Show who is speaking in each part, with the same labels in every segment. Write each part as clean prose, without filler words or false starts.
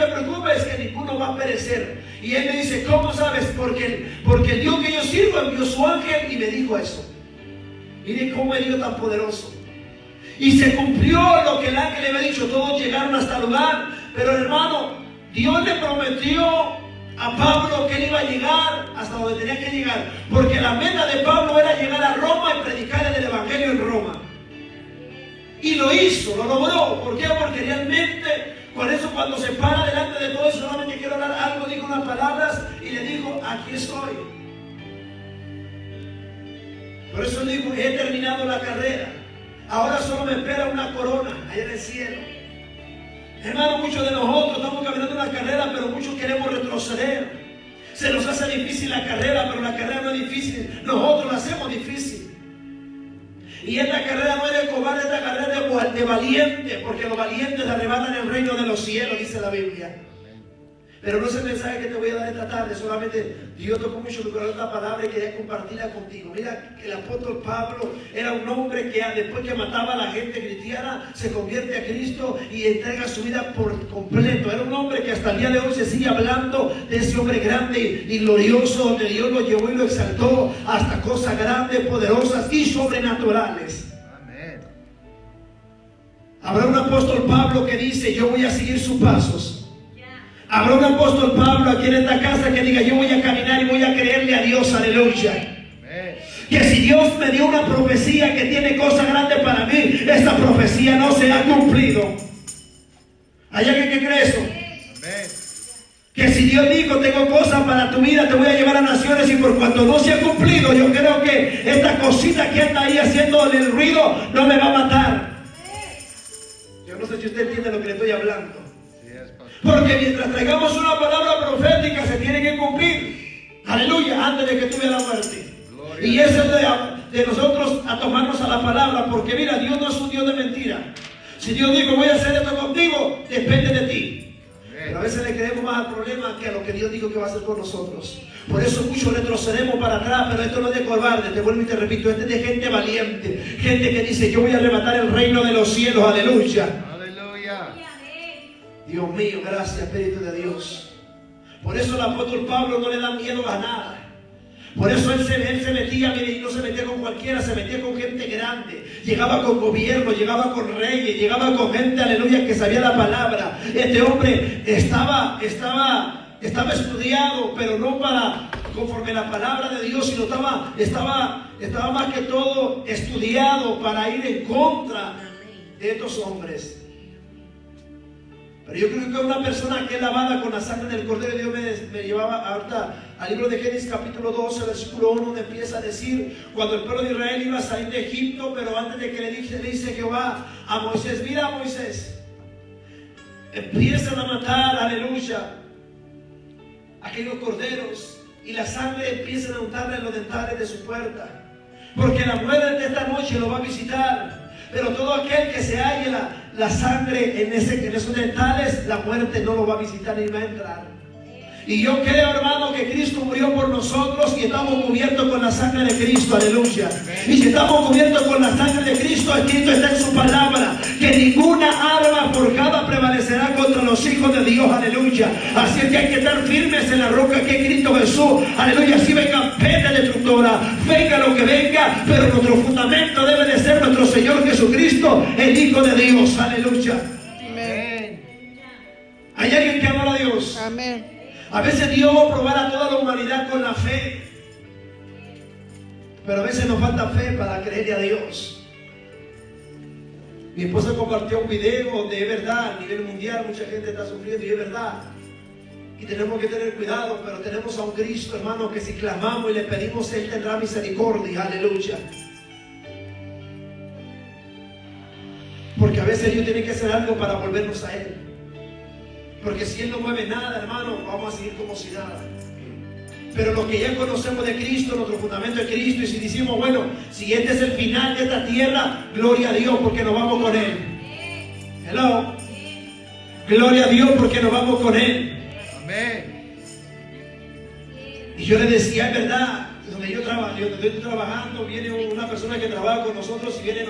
Speaker 1: preocupes, que ninguno va a perecer. Y él me dice, ¿cómo sabes? Porque el Dios que yo sirvo envió su ángel y me dijo eso. Mire cómo es Dios tan poderoso. Y se cumplió lo que el ángel le había dicho. Todos llegaron hasta el lugar. Pero hermano, Dios le prometió a Pablo que él iba a llegar hasta donde tenía que llegar. Porque la meta de Pablo era llegar a Roma y predicar el evangelio en Roma. Y lo hizo, lo logró. ¿Por qué? Porque realmente, por eso cuando se para delante de todo eso, solamente quiero hablar algo, dijo unas palabras y le dijo, aquí estoy. Por eso él dijo, he terminado la carrera. Ahora solo me espera una corona allá en el cielo. Hermano, muchos de nosotros estamos caminando una carrera, pero muchos queremos retroceder. Se nos hace difícil la carrera, pero la carrera no es difícil. Nosotros la hacemos difícil. Y esta carrera no es de cobarde, esta carrera es de valiente, porque los valientes arrebatan el reino de los cielos, dice la Biblia. Pero no es el mensaje que te voy a dar esta tarde, solamente Dios tocó mucho mi corazón esta palabra y quería compartirla contigo. Mira, el apóstol Pablo era un hombre que después que mataba a la gente cristiana, se convierte a Cristo y entrega su vida por completo. Era un hombre que hasta el día de hoy se sigue hablando de ese hombre grande y glorioso, donde Dios lo llevó y lo exaltó hasta cosas grandes, poderosas y sobrenaturales.
Speaker 2: Amén.
Speaker 1: Habrá un apóstol Pablo que dice, yo voy a seguir sus pasos. Habrá un apóstol Pablo aquí en esta casa que diga, yo voy a caminar y voy a creerle a Dios, aleluya.
Speaker 2: Amén.
Speaker 1: Que si Dios me dio una profecía que tiene cosas grandes para mí, esa profecía no se ha cumplido. ¿Hay alguien que cree eso?
Speaker 2: Amén.
Speaker 1: Que si Dios dijo, tengo cosas para tu vida, te voy a llevar a naciones, y por cuanto no se ha cumplido, yo creo que esta cosita que anda ahí haciendo el ruido no me va a matar. Yo no sé si usted entiende lo que le estoy hablando. Porque mientras traigamos una palabra profética se tiene que cumplir. Aleluya, antes de que tú veas la muerte. Gloria. Y eso es de nosotros a tomarnos a la palabra. Porque mira, Dios no es un Dios de mentira. Si Dios dijo, voy a hacer esto contigo, depende de ti. Pero a veces le creemos más al problema que a lo que Dios dijo que va a hacer con nosotros. Por eso muchos retrocedemos para atrás. Pero esto no es de cobarde, te vuelvo y te repito, esto es de gente valiente. Gente que dice, yo voy a arrebatar el reino de los cielos. Aleluya. Dios mío, gracias Espíritu de Dios. Por eso el apóstol Pablo no le da miedo a nada. Por eso él se metía, mire, y no se metía con cualquiera, se metía con gente grande. Llegaba con gobierno, llegaba con reyes, llegaba con gente, aleluya, que sabía la palabra. Este hombre estaba estudiado, pero no para conforme la palabra de Dios, sino estaba más que todo estudiado para ir en contra de estos hombres. Pero yo creo que una persona que es lavada con la sangre del Cordero de Dios me llevaba ahorita al libro de Génesis capítulo 12, versículo 1, donde empieza a decir, cuando el pueblo de Israel iba a salir de Egipto, pero antes de que le dice Jehová a Moisés, mira Moisés, empiezan a matar, aleluya, aquellos corderos, y la sangre empiezan a untarle en los dentales de su puerta, porque la muerte de esta noche lo va a visitar. Pero todo aquel que se halle la sangre en esos dentales, la muerte no lo va a visitar ni va a entrar. Y yo creo, hermano, que Cristo murió por nosotros y estamos cubiertos con la sangre de Cristo, aleluya. Y si estamos cubiertos con la sangre de Cristo, escrito está en su palabra, que ninguna arma forjada prevalecerá contra los hijos de Dios, aleluya. Así es que hay que estar firmes en la roca que es Cristo Jesús, aleluya. Así venga peste destructora, venga lo que venga, pero nuestro fundamento debe de ser nuestro Señor Jesucristo, el Hijo de Dios, aleluya.
Speaker 2: Amén.
Speaker 1: ¿Hay alguien que ama a Dios?
Speaker 3: Amén.
Speaker 1: A veces Dios va a probar a toda la humanidad con la fe, pero a veces nos falta fe para creerle a Dios. Mi esposa compartió un video donde es verdad, a nivel mundial mucha gente está sufriendo y es verdad. Y tenemos que tener cuidado, pero tenemos a un Cristo, hermano, que si clamamos y le pedimos, Él tendrá misericordia, aleluya. Porque a veces Dios tiene que hacer algo para volvernos a Él. Porque si Él no mueve nada, hermano, vamos a seguir como si nada. Pero lo que ya conocemos de Cristo, nuestro fundamento es Cristo. Y si decimos, bueno, si este es el final de esta tierra, gloria a Dios porque nos vamos con Él. Hello. Gloria a Dios porque nos vamos con Él.
Speaker 2: Amén.
Speaker 1: Y yo le decía, es verdad, donde yo estoy trabajando, viene una persona que trabaja con nosotros y viene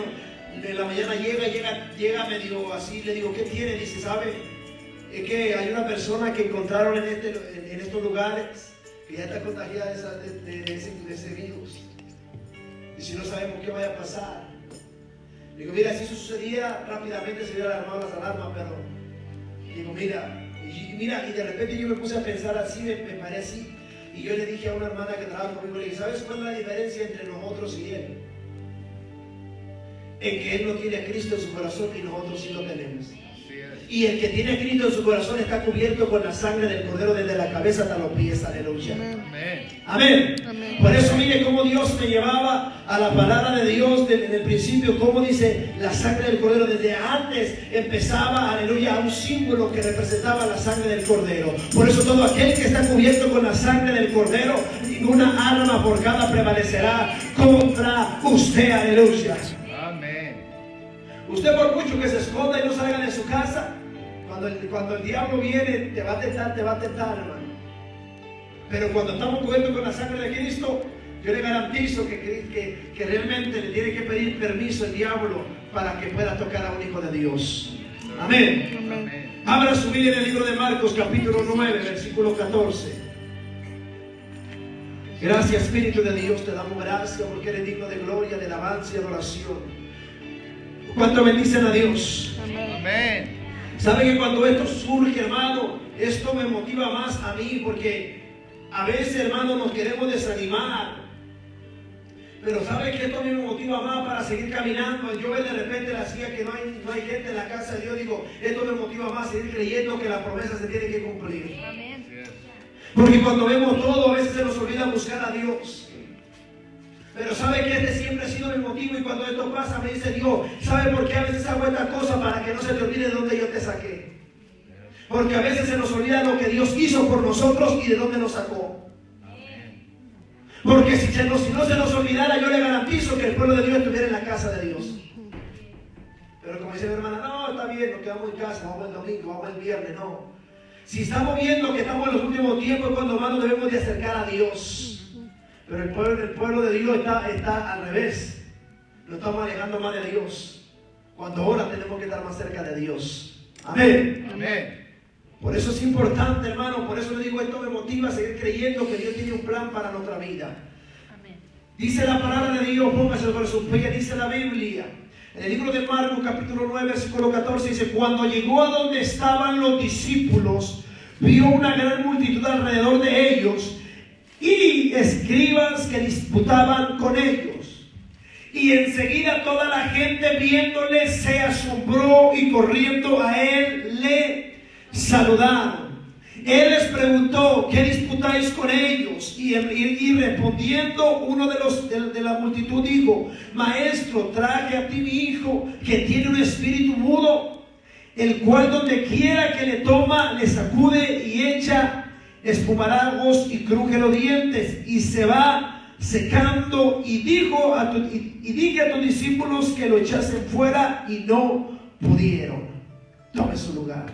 Speaker 1: en la mañana llega medio así, le digo, ¿qué tiene? Dice, ¿sabe? es que hay una persona que encontraron en estos lugares que ya está contagiada de ese virus. Y si no sabemos qué vaya a pasar. Digo, mira, si eso sucediera rápidamente se hubieran armado las alarmas, pero digo, mira, y de repente yo me puse a pensar así, me paré así, y yo le dije a una hermana que trabaja conmigo, le dije, ¿sabes cuál es la diferencia entre nosotros y él? En que él no tiene a Cristo en su corazón y nosotros sí lo tenemos. Y el que tiene a Cristo en su corazón está cubierto con la sangre del Cordero desde la cabeza hasta los pies. Aleluya.
Speaker 2: Amén.
Speaker 1: Amén.
Speaker 3: Amén.
Speaker 1: Por eso mire cómo Dios me llevaba a la palabra de Dios en el principio, como dice la sangre del Cordero. Desde antes empezaba, aleluya, a un símbolo que representaba la sangre del Cordero. Por eso todo aquel que está cubierto con la sangre del Cordero, ninguna arma forjada prevalecerá contra usted. Aleluya.
Speaker 2: Amén.
Speaker 1: Usted por mucho que se esconda y no salga de su casa, cuando el diablo viene, te va a tentar, hermano. Pero cuando estamos cubiertos con la sangre de Cristo, yo le garantizo que realmente le tiene que pedir permiso el diablo para que pueda tocar a un hijo de Dios. Amén.
Speaker 2: Amén.
Speaker 1: Abra su Biblia en el libro de Marcos, capítulo 9, versículo 14. Gracias, Espíritu de Dios, te damos gracias porque eres digno de gloria, de alabanza y adoración. ¿Cuánto bendicen a Dios?
Speaker 2: Amén.
Speaker 1: ¿Sabe que cuando esto surge, hermano, esto me motiva más a mí? Porque a veces, hermano, nos queremos desanimar. Pero ¿sabe que esto me motiva más para seguir caminando? Yo de repente le hacía que no hay gente en la casa de Dios. Digo, esto me motiva más a seguir creyendo que la promesa se tiene que cumplir.
Speaker 3: Amén.
Speaker 1: Porque cuando vemos todo, a veces se nos olvida buscar a Dios. Pero sabe que este siempre ha sido mi motivo, y cuando esto pasa me dice Dios, ¿sabe por qué a veces hago esta cosa? Para que no se te olvide de dónde yo te saqué. Porque a veces se nos olvida lo que Dios hizo por nosotros y de dónde nos sacó. Porque si no se nos olvidara, yo le garantizo que el pueblo de Dios estuviera en la casa de Dios. Pero como dice mi hermana, no, está bien, nos quedamos en casa, vamos el domingo, vamos el viernes, no. Si estamos viendo que estamos en los últimos tiempos, cuando más nos debemos de acercar a Dios. Pero el pueblo de Dios está al revés. Lo estamos alejando más de Dios. Cuando ahora tenemos que estar más cerca de Dios. Amén.
Speaker 2: Amén.
Speaker 1: Por eso es importante, hermano. Por eso le digo, esto me motiva a seguir creyendo que Dios tiene un plan para nuestra vida.
Speaker 3: Amén.
Speaker 1: Dice la palabra de Dios, póngase sobre sus pies, dice la Biblia. En el libro de Marcos, capítulo 9, versículo 14, dice, cuando llegó a donde estaban los discípulos, vio una gran multitud alrededor de ellos y escribas que disputaban con ellos. Y enseguida toda la gente viéndole se asombró y corriendo a él le saludaron. Él les preguntó, ¿qué disputáis con ellos? Y respondiendo uno de la multitud dijo, Maestro, traje a ti mi hijo que tiene un espíritu mudo, el cual donde quiera que le toma le sacude y echa espumarajos y cruje los dientes y se va secando. Y dije a tus discípulos que lo echasen fuera y no pudieron. Tome su lugar.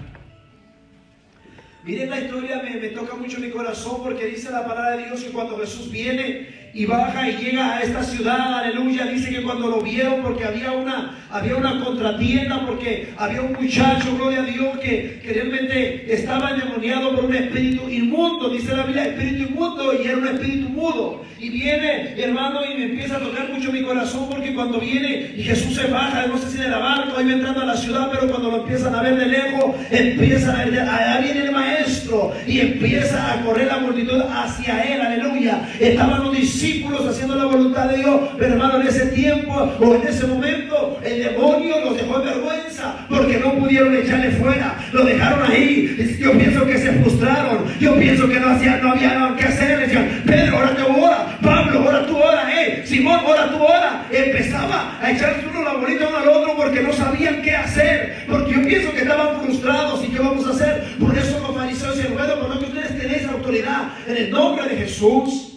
Speaker 1: Miren, la historia me toca mucho mi corazón, porque dice la palabra de Dios que cuando Jesús viene y baja y llega a esta ciudad, aleluya, dice que cuando lo vieron, porque había una contratienda, porque había un muchacho, gloria a Dios, que realmente estaba endemoniado por un espíritu inmundo, dice la Biblia, espíritu inmundo, y era un espíritu mudo. Y viene, hermano, y me empieza a tocar mucho mi corazón, porque cuando viene y Jesús se baja, no sé si de la barca, iba entrando a la ciudad, pero cuando lo empiezan a ver de lejos, empiezan a viene el maestro, y empieza a correr la multitud hacia él, aleluya. Estaban los discípulos haciendo la voluntad de Dios, pero hermano, en ese tiempo o en ese momento el demonio los dejó en vergüenza, porque no pudieron echarle fuera, lo dejaron ahí. Yo pienso que se frustraron, yo pienso que no había nada que hacer. Le decían, Pedro, ora tú, ora, Pablo, ora tú, ora, Simón, ora tú, ora. Empezaba a echarse uno la bolita uno al otro, porque no sabían qué hacer, porque yo pienso que estaban frustrados. ¿Y qué vamos a hacer? Por eso los fariseos decían, bueno, por lo que ustedes tenéis autoridad en el nombre de Jesús.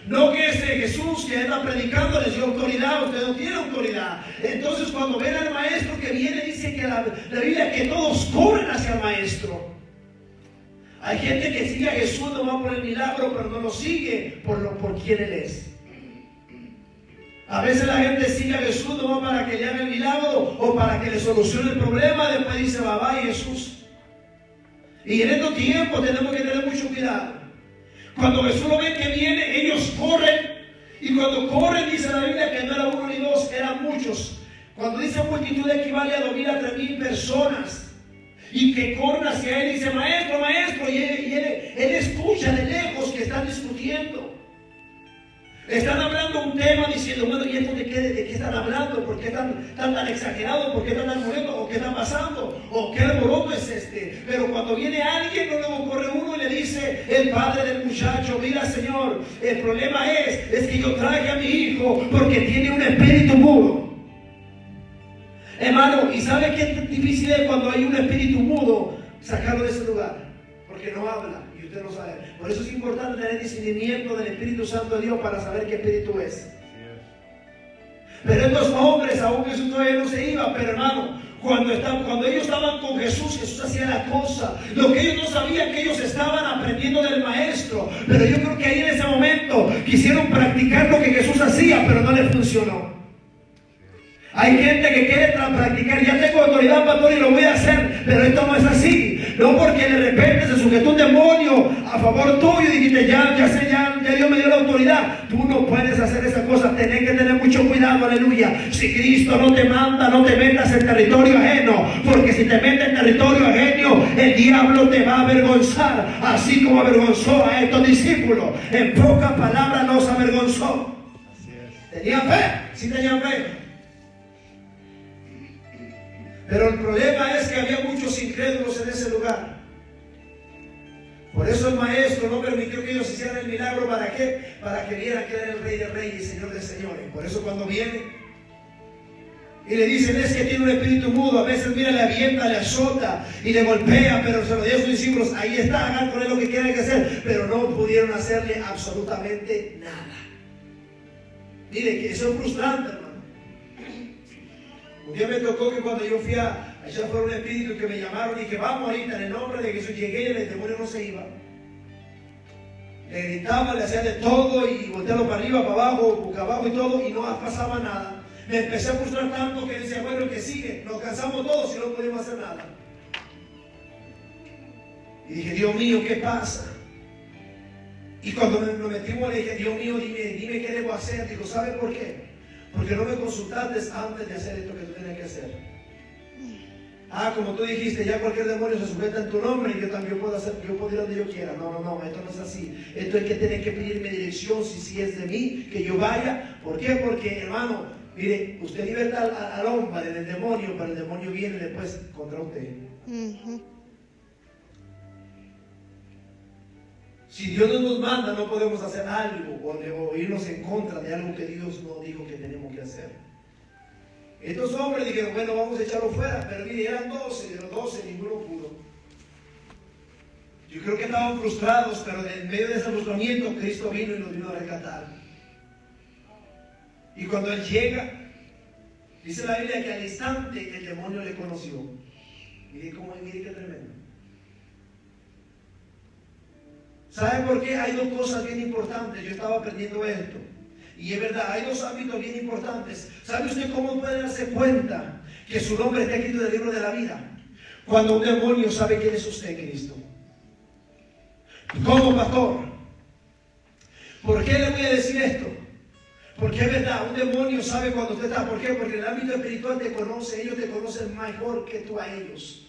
Speaker 1: No que ese Jesús que está predicando les dio autoridad, usted no tiene autoridad. Entonces cuando ven al maestro que viene, dice que la Biblia que todos corren hacia el maestro. Hay gente que sigue a Jesús no va por el milagro, pero no lo sigue por quien Él es. A veces la gente sigue a Jesús no va para que le haga el milagro o para que le solucione el problema. Después dice, bye bye Jesús. Y en estos tiempos tenemos que tener mucho cuidado. Cuando Jesús lo ve que viene, ellos corren. Y cuando corren, dice la Biblia que no era uno ni dos, eran muchos. Cuando dice multitud equivale a 2,000 a 3,000 personas. Y que corren hacia él y dice, maestro, maestro. Y él escucha de lejos que están discutiendo. Están hablando un tema diciendo, bueno, ¿y esto de qué están hablando? ¿Por qué están tan exagerados? ¿Por qué están tan molestos? ¿O qué está pasando? ¿O qué alboroto es este? Pero cuando viene alguien, luego corre uno y le dice, el padre del muchacho, mira Señor, el problema es que yo traje a mi hijo porque tiene un espíritu mudo. Hermano, ¿y sabe qué difícil es cuando hay un espíritu mudo? Sacarlo de ese lugar, porque no habla. Usted no sabe. Por eso es importante tener discernimiento del Espíritu Santo de Dios para saber qué espíritu es. Pero estos hombres, aún Jesús todavía no se iba, pero hermano, cuando ellos estaban con Jesús, Jesús hacía la cosa. Lo que ellos no sabían, que ellos estaban aprendiendo del maestro. Pero yo creo que ahí en ese momento quisieron practicar lo que Jesús hacía, pero no les funcionó. Hay gente que quiere practicar, ya tengo autoridad, pastor, y lo voy a hacer, pero esto no es así. No porque de repente se sujetó un demonio a favor tuyo y dijiste, ya Dios me dio la autoridad. Tú no puedes hacer esa cosa, tenés que tener mucho cuidado, aleluya. Si Cristo no te manda, no te metas en territorio ajeno, porque si te metes en territorio ajeno, el diablo te va a avergonzar, así como avergonzó a estos discípulos. En pocas palabras los avergonzó. ¿Tenían fe? Sí tenían fe. Pero el problema es que había muchos incrédulos en ese lugar. Por eso el maestro no permitió que ellos hicieran el milagro. ¿Para qué? Para que vieran que era el Rey de Reyes y Señor de Señores. Por eso cuando viene y le dicen, es que tiene un espíritu mudo, a veces mira, le avienta, le azota y le golpea, pero se lo dio a sus discípulos, ahí está, hagan con él lo que quieran que hacer, pero no pudieron hacerle absolutamente nada. Mire que eso es frustrante, hermano. Un día me tocó que cuando yo fui a echar fuera un espíritu, que me llamaron y dije, vamos ahorita en el nombre de Jesús, llegué y el demonio no se iba. Le gritaba, le hacía de todo y voltearlo para arriba, para abajo, boca abajo y todo, y no pasaba nada. Me empecé a frustrar tanto que decía, bueno, el que sigue, nos cansamos todos y no pudimos hacer nada. Y dije, Dios mío, ¿qué pasa? Y cuando nos metimos le dije, Dios mío, dime qué debo hacer. Digo, ¿sabe por qué? Porque no me consultaste antes de hacer esto que tú tenías que hacer. Como tú dijiste, ya cualquier demonio se sujeta en tu nombre y yo también puedo hacer, yo puedo ir donde yo quiera. No, esto no es así. Esto es que tienes que pedirme dirección, si es de mí, que yo vaya. ¿Por qué? Porque, hermano, mire, usted liberta al hombre del demonio, pero el demonio viene después contra usted. Si Dios no nos manda, no podemos hacer algo o irnos en contra de algo que Dios no dijo que tenemos que hacer. Estos hombres dijeron, bueno, vamos a echarlo fuera, pero mire, eran 12, de los 12 ninguno pudo. Yo creo que estaban frustrados, pero en medio de ese frustramiento Cristo vino y los vino a rescatar. Y cuando Él llega, dice la Biblia que al instante el demonio le conoció. Mire qué tremendo. ¿Sabe por qué? Hay dos cosas bien importantes. Yo estaba aprendiendo esto. Y es verdad, hay dos ámbitos bien importantes. ¿Sabe usted cómo puede darse cuenta que su nombre está escrito en el libro de la vida? Cuando un demonio sabe quién es usted, Cristo. ¿Cómo, pastor? ¿Por qué le voy a decir esto? Porque es verdad, un demonio sabe cuando usted está. ¿Por qué? Porque en el ámbito espiritual te conoce. Ellos te conocen mejor que tú a ellos.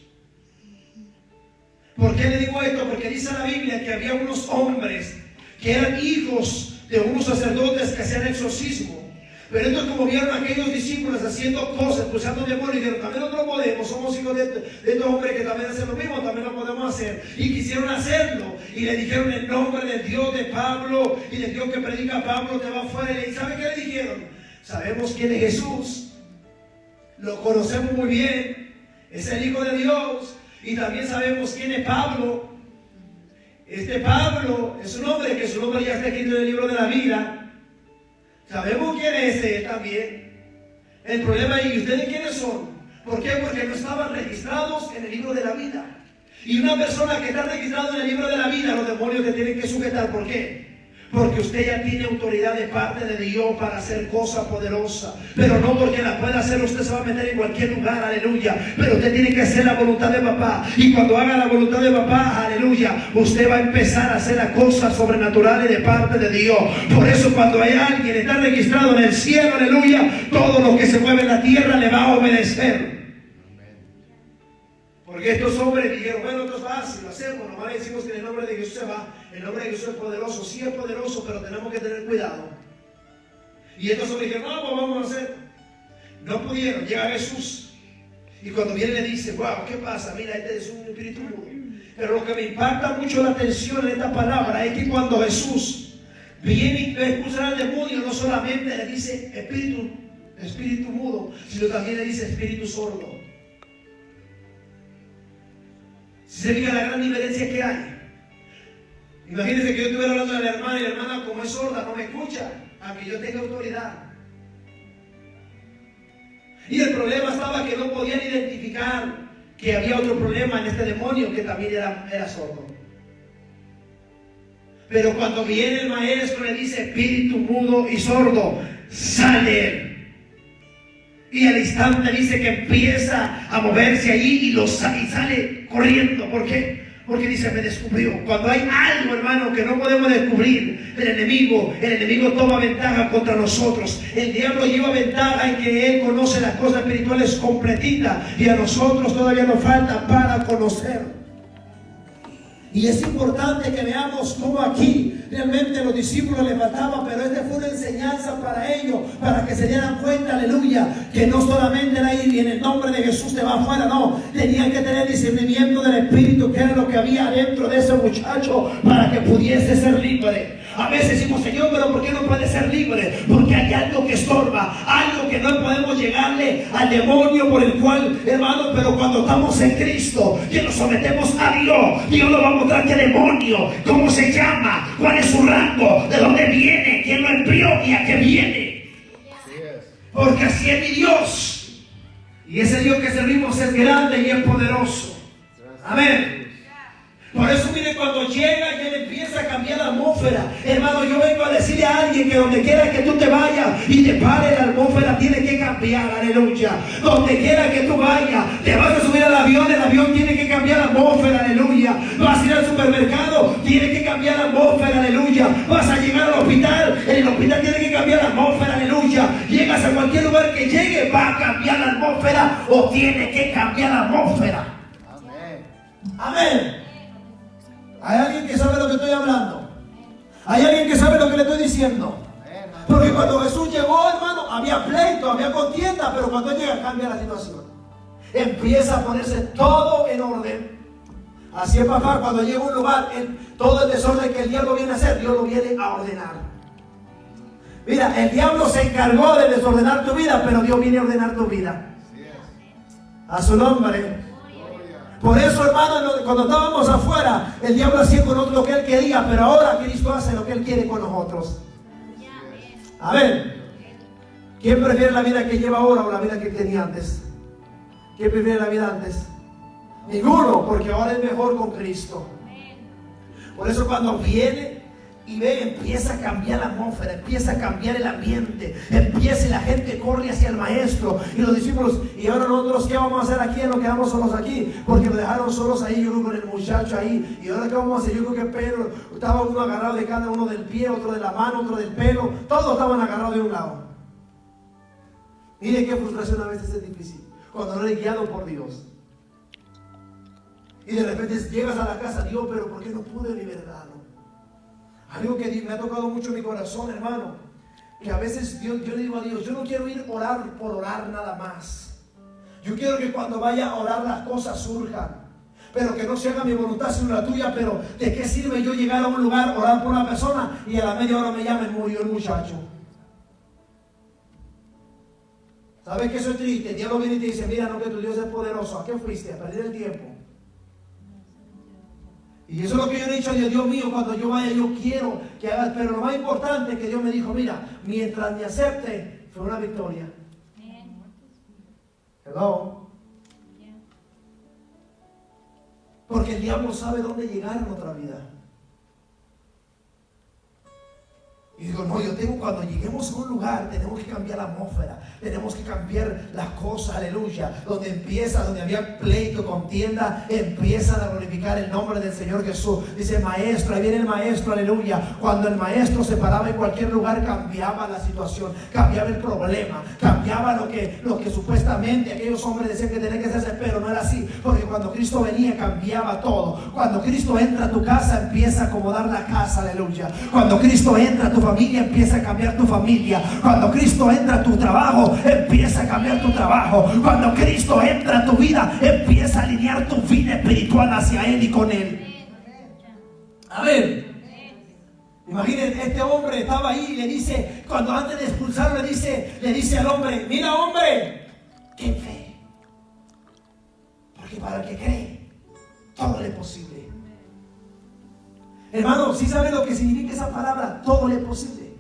Speaker 1: ¿Por qué le digo esto? Porque dice la Biblia que había unos hombres que eran hijos de unos sacerdotes que hacían exorcismo. Pero entonces, como vieron a aquellos discípulos haciendo cosas, expulsando demonios, dijeron, también nosotros podemos, somos hijos de estos hombres que también hacen lo mismo, también lo podemos hacer. Y quisieron hacerlo. Y le dijeron, en nombre del Dios de Pablo y del Dios que predica Pablo, te va afuera. ¿Y sabe qué le dijeron? Sabemos quién es Jesús. Lo conocemos muy bien. Es el Hijo de Dios. Y también sabemos quién es Pablo. Este Pablo es un hombre que su nombre ya está escrito en el libro de la vida. Sabemos quién es él también. El problema es, ¿y ustedes quiénes son? ¿Por qué? Porque no estaban registrados en el libro de la vida. Y una persona que está registrada en el libro de la vida, los demonios te tienen que sujetar. ¿Por qué? Porque usted ya tiene autoridad de parte de Dios para hacer cosas poderosas. Pero no porque la pueda hacer, usted se va a meter en cualquier lugar, aleluya. Pero usted tiene que hacer la voluntad de papá. Y cuando haga la voluntad de papá, aleluya, usted va a empezar a hacer las cosas sobrenaturales de parte de Dios. Por eso cuando hay alguien que está registrado en el cielo, aleluya, todo lo que se mueve en la tierra le va a obedecer. Porque estos hombres dijeron, bueno, esto es fácil, lo hacemos, nomás decimos que en el nombre de Jesús se va. El nombre de Jesús es poderoso, sí es poderoso, pero tenemos que tener cuidado. Y estos hombres dijeron, no, pues vamos a hacer. No pudieron, llega Jesús. Y cuando viene le dice, wow, ¿qué pasa? Mira, este es un espíritu mudo. Pero lo que me impacta mucho la atención en esta palabra es que cuando Jesús viene y expulsa al demonio, no solamente le dice espíritu mudo, sino también le dice espíritu sordo. Si se fija la gran diferencia que hay. Imagínense que yo estuviera hablando de la hermana y la hermana, como es sorda, no me escucha, aunque yo tenga autoridad. Y el problema estaba que no podían identificar que había otro problema en este demonio que también era sordo. Pero cuando viene el maestro le dice espíritu mudo y sordo, sale. Y al instante dice que empieza a moverse allí y sale corriendo. ¿Por qué? Porque dice, me descubrió. Cuando hay algo, hermano, que no podemos descubrir, el enemigo toma ventaja contra nosotros. El diablo lleva ventaja en que él conoce las cosas espirituales completitas y a nosotros todavía nos falta para conocer. Y es importante que veamos cómo aquí realmente los discípulos les faltaba, pero esta fue una enseñanza para ellos, para que se dieran cuenta, aleluya, que no solamente era ir y en el nombre de Jesús te va afuera, no, tenían que tener discernimiento del Espíritu, que era lo que había dentro de ese muchacho, para que pudiese ser libre. A veces decimos, Señor, pero ¿por qué no puede ser libre? Porque hay algo que estorba, algo que no podemos llegarle al demonio por el cual, hermano, pero cuando estamos en Cristo, que nos sometemos a Dios, Dios nos va a mostrar qué demonio, cómo se llama, cuál es su rango, de dónde viene, quién lo envió y a qué viene. Porque así es mi Dios. Y ese Dios que servimos es grande y es poderoso. Amén. Por eso mire, cuando llega y él empieza a cambiar la atmósfera, hermano, yo vengo a decirle a alguien que donde quiera que tú te vayas y te pare, la atmósfera tiene que cambiar, aleluya. Donde quiera que tú vayas, te vas a subir al avión, el avión tiene que cambiar la atmósfera, aleluya. Vas a ir al supermercado, tiene que cambiar la atmósfera, aleluya. Vas a llegar al hospital, en el hospital tiene que cambiar la atmósfera, aleluya. Llegas a cualquier lugar que llegue, va a cambiar la atmósfera o tiene que cambiar la atmósfera. Amén. Amén. ¿Hay alguien que sabe lo que estoy hablando? ¿Hay alguien que sabe lo que le estoy diciendo? Porque cuando Jesús llegó, hermano, había pleito, había contienda, pero cuando llega cambia la situación. Empieza a ponerse todo en orden. Así es, papá, cuando llega a un lugar, todo el desorden que el diablo viene a hacer, Dios lo viene a ordenar. Mira, el diablo se encargó de desordenar tu vida, pero Dios viene a ordenar tu vida. A su nombre. Por eso, hermano, cuando estábamos afuera, el diablo hacía con nosotros lo que él quería, pero ahora Cristo hace lo que él quiere con nosotros. A ver, ¿quién prefiere la vida que lleva ahora o la vida que tenía antes? ¿Quién prefiere la vida antes? Ninguno, porque ahora es mejor con Cristo. Por eso cuando viene y ve, empieza a cambiar la atmósfera, empieza a cambiar el ambiente, empieza y la gente corre hacia el maestro y los discípulos, y ahora nosotros ¿qué vamos a hacer aquí? Nos quedamos solos aquí, porque nos dejaron solos ahí, yo creo con el muchacho ahí, y ahora ¿qué vamos a hacer? Yo creo que Pedro, estaba uno agarrado de cada uno del pie, otro de la mano, otro del pelo, todos estaban agarrados de un lado. Mire qué frustración a veces es difícil, cuando no eres guiado por Dios. Y de repente llegas a la casa, Dios, pero ¿por qué no pude liberarlo? Algo que me ha tocado mucho en mi corazón, hermano, que a veces yo le digo a Dios, yo no quiero ir a orar por orar nada más. Yo quiero que cuando vaya a orar las cosas surjan, pero que no se haga mi voluntad sino la tuya. Pero ¿de qué sirve yo llegar a un lugar, orar por una persona y a la media hora me llaman, murió el muchacho? ¿Sabes que eso es triste? El diablo viene y te dice, mira, no, que tu Dios es poderoso. ¿A qué fuiste? A perder el tiempo. Y eso es lo que yo le he dicho a Dios, Dios mío, cuando yo vaya yo quiero que hagas, pero lo más importante es que Dios me dijo, mira, mientras me acepte, fue una victoria. Hello. Porque el diablo sabe dónde llegar en otra vida. Y digo, no, cuando lleguemos a un lugar, tenemos que cambiar la atmósfera, tenemos que cambiar las cosas, aleluya. Donde había pleito, contienda, empiezan a glorificar el nombre del Señor Jesús. Dice, maestro, ahí viene el maestro, aleluya. Cuando el maestro se paraba en cualquier lugar, cambiaba la situación, cambiaba el problema, cambiaba lo que supuestamente aquellos hombres decían que tenía que hacerse, pero no era así, porque cuando Cristo venía, cambiaba todo. Cuando Cristo entra a tu casa, empieza a acomodar la casa, aleluya. Cuando Cristo entra a tu familia, empieza a cambiar tu familia. Cuando Cristo entra a tu trabajo, empieza a cambiar tu trabajo. Cuando Cristo entra a tu vida, empieza a alinear tu vida espiritual hacia Él y con Él. Amén. Imagínense, este hombre estaba ahí y le dice, cuando antes de expulsarlo, le dice al hombre, mira hombre, ¿qué fe? Porque para el que cree, todo le es posible. Hermano, ¿sí sabe lo que significa esa palabra? Todo le es posible.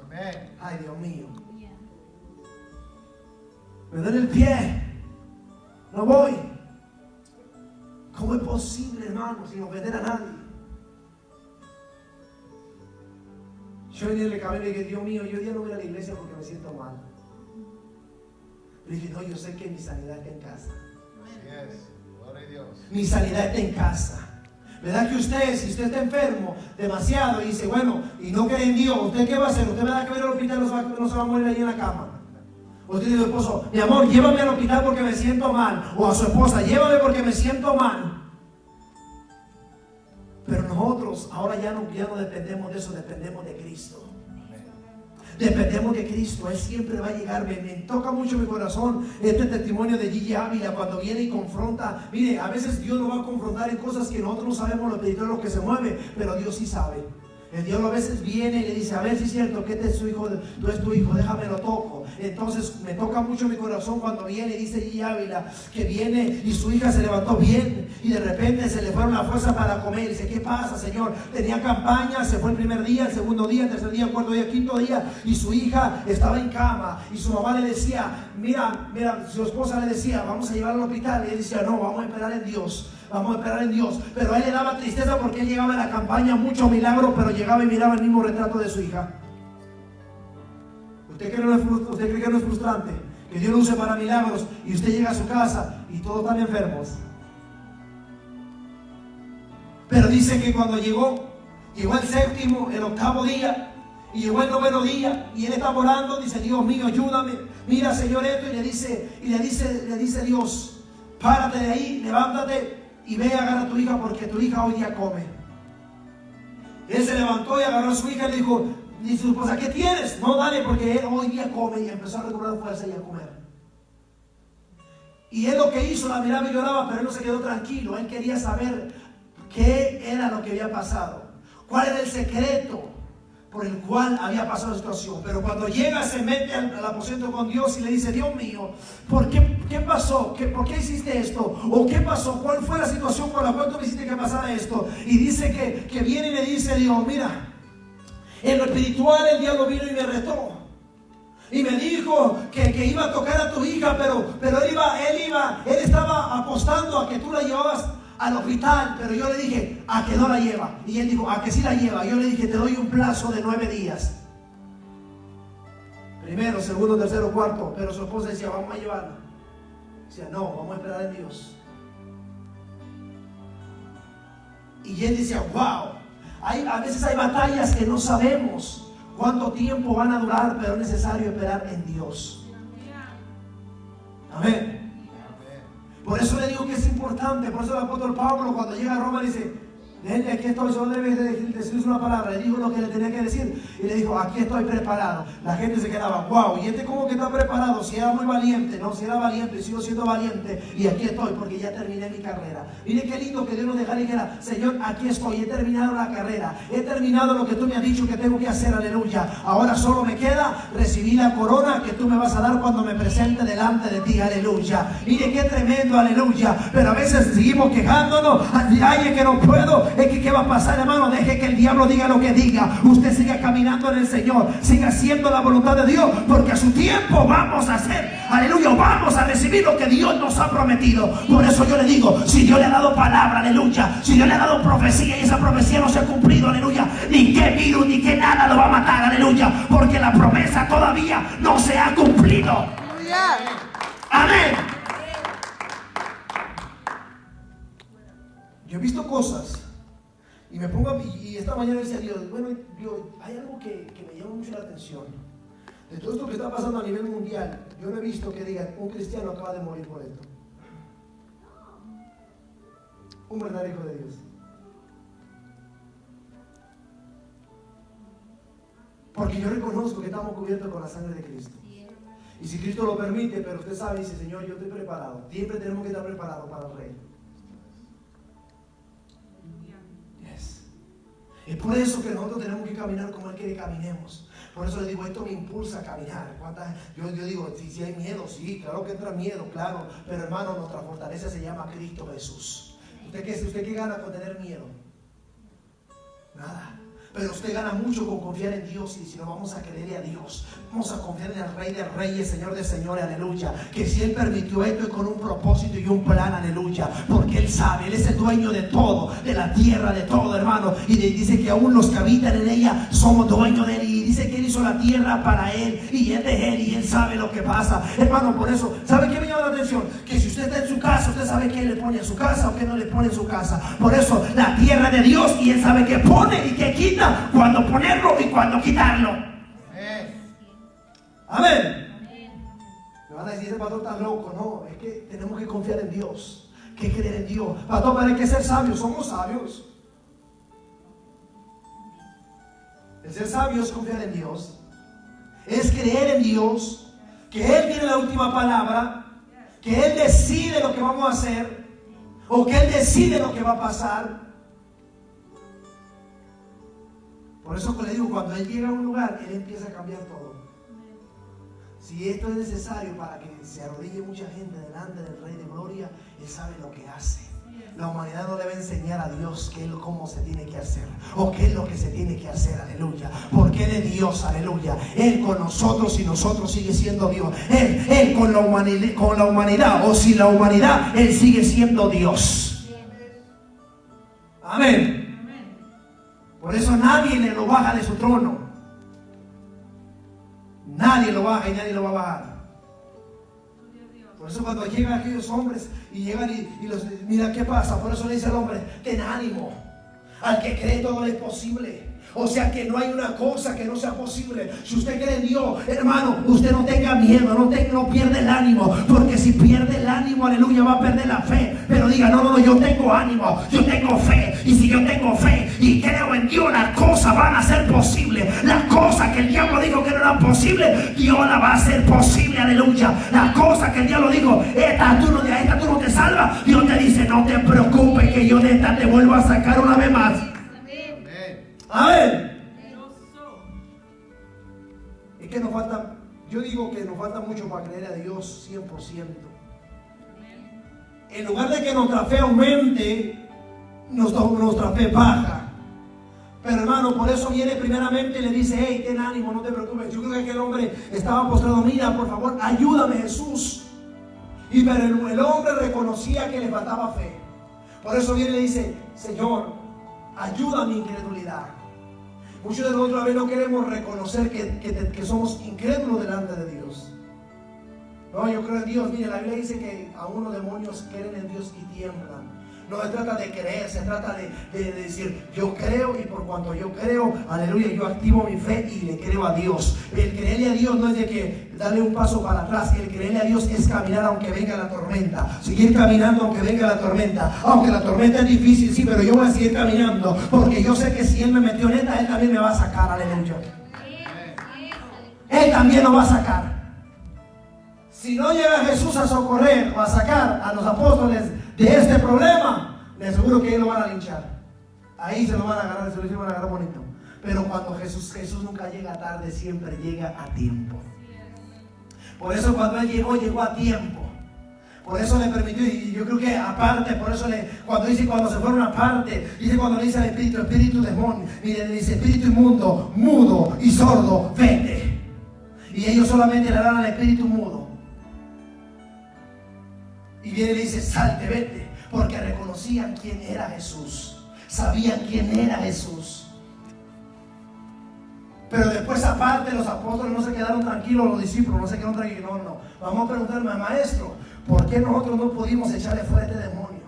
Speaker 2: Amén.
Speaker 1: Ay, Dios mío. Me duele el pie. No voy. ¿Cómo es posible, hermano, sin ofender a nadie? Yo venía en el camino y dije, Dios mío, yo hoy día no voy a la iglesia porque me siento mal. Pero dije, no, yo sé que mi sanidad está en casa.
Speaker 2: Así es. Gloria a Dios.
Speaker 1: Mi sanidad está en casa. ¿Verdad que usted, si usted está enfermo demasiado y dice, bueno, y no cree en Dios, ¿usted qué va a hacer? ¿Usted va a ir al hospital y no se va a morir ahí en la cama? Usted dice a su esposo, mi amor, llévame al hospital porque me siento mal. O a su esposa, llévame porque me siento mal. Pero nosotros ahora ya no dependemos de eso, dependemos de Cristo. Dependemos de Cristo, Él siempre va a llegar. Me toca mucho mi corazón este testimonio de Gigi Ávila cuando viene y confronta. Mire, a veces Dios nos va a confrontar en cosas que nosotros no sabemos lo espiritual, lo que se mueve, pero Dios sí sabe. El Dios a veces viene y le dice, a ver si es cierto que este es su hijo, tú es tu hijo, déjame lo toco. Entonces me toca mucho mi corazón cuando viene y dice Gigi Ávila que viene y su hija se levantó bien y de repente se le fueron las fuerzas para comer. Y dice, ¿qué pasa, Señor? Tenía campaña, se fue el primer día, el segundo día, el tercer día, el cuarto día, el quinto día, y su hija estaba en cama y su mamá le decía, mira, su esposa le decía, vamos a llevarla al hospital. Y él decía, no, vamos a esperar en Dios. Vamos a esperar en Dios. Pero a él le daba tristeza porque él llegaba a la campaña, mucho milagro, pero llegaba y miraba el mismo retrato de su hija. ¿Usted cree que no es frustrante? Que Dios lo use para milagros y usted llega a su casa y todos están enfermos. Pero dice que cuando llegó el séptimo, el octavo día, y llegó el noveno día, y él estaba orando, dice, Dios mío, ayúdame, mira, Señor, esto, y le dice Dios, párate de ahí, levántate y ve a agarrar a tu hija porque tu hija hoy día come. Él se levantó y agarró a su hija y le dijo, y su esposa, ¿qué tienes? No, dale, porque él hoy día come, y empezó a recobrar fuerza y a comer. Y él lo que hizo, la miraba y lloraba, pero él no se quedó tranquilo. Él quería saber qué era lo que había pasado, cuál era el secreto por el cual había pasado la situación. Pero cuando llega, se mete al aposento con Dios y le dice, Dios mío, ¿qué pasó? ¿Por qué hiciste esto? ¿O qué pasó? ¿Cuál fue la situación por la cual tú me hiciste que pasara esto? Y dice que viene y le dice, Dios, mira, en lo espiritual el diablo vino y me retó. Y me dijo que iba a tocar a tu hija, pero él estaba apostando a que tú la llevabas al hospital, pero yo le dije, a que no la lleva. Y él dijo, a que sí la lleva. Yo le dije, te doy un plazo de 9 días. Primero, segundo, tercero, cuarto. Pero su esposa decía, vamos a llevarla. Decía, no, vamos a esperar en Dios. Y él decía, wow. A veces hay batallas que no sabemos cuánto tiempo van a durar, pero es necesario esperar en Dios. Amén. Por eso le digo que es importante. Por eso el apóstol Pablo, cuando llega a Roma, dice, aquí estoy, solo debe decirles una palabra. Le dijo lo que le tenía que decir y le dijo, aquí estoy preparado. La gente se quedaba, wow, y cómo que está preparado, si era muy valiente. No, si era valiente, sigo siendo valiente y aquí estoy porque ya terminé mi carrera. Mire qué lindo que Dios nos dejara y dijera, Señor, aquí estoy, he terminado la carrera, he terminado lo que tú me has dicho que tengo que hacer, aleluya. Ahora solo me queda recibir la corona que tú me vas a dar cuando me presente delante de ti, aleluya. Mire qué tremendo, aleluya. Pero a veces seguimos quejándonos, ay, es que no puedo, ¿qué va a pasar, hermano? Deje que el diablo diga lo que diga. Usted siga caminando en el Señor, siga haciendo la voluntad de Dios, porque a su tiempo vamos a hacer, aleluya, vamos a recibir lo que Dios nos ha prometido. Por eso yo le digo, si Dios le ha dado palabra, aleluya, si Dios le ha dado profecía y esa profecía no se ha cumplido, aleluya, ni qué virus ni qué nada lo va a matar, aleluya, porque la promesa todavía no se ha cumplido. Amén. Yo he visto cosas y me pongo y esta mañana decía Dios, bueno, Dios, hay algo que me llama mucho la atención. De todo esto que está pasando a nivel mundial, yo no he visto que digan, un cristiano acaba de morir por esto. Un verdadero hijo de Dios. Porque yo reconozco que estamos cubiertos con la sangre de Cristo. Y si Cristo lo permite, pero usted sabe, dice, Señor, yo estoy preparado. Siempre tenemos que estar preparados para el Rey. Yes. Es por eso que nosotros tenemos que caminar como Él quiere que caminemos. Por eso le digo, esto me impulsa a caminar. Yo digo, si hay miedo, sí, claro que entra miedo, claro. Pero hermano, nuestra fortaleza se llama Cristo Jesús. ¿Usted qué gana con tener miedo? Nada. Pero usted gana mucho con confiar en Dios. Y si no, vamos a creerle a Dios, vamos a confiar en el Rey de Reyes, Señor de Señores, aleluya, que si Él permitió esto es con un propósito y un plan, aleluya, porque Él sabe, Él es el dueño de todo, de la tierra, de todo, hermano. Y dice que aún los que habitan en ella somos dueños de Él, y dice que Él hizo la tierra para Él, y es de Él, y Él sabe lo que pasa, hermano. Por eso, ¿sabe qué me llama la atención? Que si usted está en su casa, usted sabe qué le pone en su casa o qué no le pone en su casa. Por eso, la tierra de Dios, y Él sabe qué pone y qué quita, cuando ponerlo y cuando quitarlo. Amén. Me van a decir, ese pastor está loco. No, es que tenemos que confiar en Dios, que creer en Dios. Pastor, pero hay que ser sabios. Somos sabios. El ser sabio es confiar en Dios, es creer en Dios, que Él tiene la última palabra, que Él decide lo que vamos a hacer, o que Él decide lo que va a pasar. Por eso que le digo, cuando Él llega a un lugar, Él empieza a cambiar todo. Si esto es necesario para que se arrodille mucha gente delante del Rey de Gloria, Él sabe lo que hace. La humanidad no debe enseñar a Dios cómo se tiene que hacer, o qué es lo que se tiene que hacer, aleluya. Porque Él es Dios, aleluya. Él con nosotros y nosotros sigue siendo Dios. Él con la humanidad, o sin la humanidad, Él sigue siendo Dios. Amén. Por eso nadie le lo baja de su trono. Nadie lo baja y nadie lo va a bajar. Por eso cuando llegan aquellos hombres y llegan y los mira qué pasa. Por eso le dice al hombre, ten ánimo. Al que cree todo le es posible. O sea que no hay una cosa que no sea posible. Si usted cree en Dios, hermano, usted no tenga miedo, no pierda el ánimo. Porque si pierde el ánimo, aleluya, va a perder la fe. Pero diga, no, yo tengo ánimo, yo tengo fe. Y si yo tengo fe y creo en Dios, las cosas van a ser posibles. Las cosas que el diablo dijo que no eran posibles, Dios las va a hacer posible, aleluya. Las cosas que el diablo dijo, esta tú no te salvas, Dios te dice, no te preocupes, que yo de esta te vuelvo a sacar una vez más. Amén. Es que nos falta, yo digo que nos falta mucho para creer a Dios 100%. En lugar de que nuestra fe aumente, nuestra fe baja. Pero hermano, por eso viene primeramente y le dice, hey, ten ánimo, no te preocupes. Yo creo que aquel hombre estaba postrado, mira, por favor, ayúdame, Jesús. Pero el hombre reconocía que le faltaba fe. Por eso viene y le dice, Señor, ayuda a mi incredulidad. Muchos de nosotros a veces no queremos reconocer que somos incrédulos delante de Dios. No, yo creo en Dios. Mire, la Biblia dice que aún los demonios creen en Dios y tiemblan. No se trata de creer, se trata de decir, yo creo, y por cuanto yo creo, aleluya, yo activo mi fe y le creo a Dios. El creerle a Dios no es de que darle un paso para atrás. El creerle a Dios es caminar aunque venga la tormenta, seguir caminando aunque venga la tormenta. Aunque la tormenta es difícil, sí, pero yo voy a seguir caminando, porque yo sé que si Él me metió en esta, Él también me va a sacar, aleluya. Él también lo va a sacar. Si no llega Jesús a socorrer o a sacar a los apóstoles de este problema, les aseguro que ellos lo van a linchar. Ahí se lo van a agarrar, se lo van a agarrar bonito. Pero cuando Jesús nunca llega tarde, siempre llega a tiempo. Por eso cuando Él llegó a tiempo. Por eso le permitió, y yo creo que aparte, por eso cuando se fueron aparte, dice cuando le dice al espíritu demonio, mire, le dice espíritu inmundo, mudo y sordo, vete. Y ellos solamente le dan al espíritu mudo. Y viene y le dice, salte, vete, porque reconocían quién era Jesús, sabían quién era Jesús. Pero después aparte los apóstoles no se quedaron tranquilos, los discípulos no se quedaron tranquilos, no. Vamos a preguntarle al maestro, ¿por qué nosotros no pudimos echarle fuera este demonio?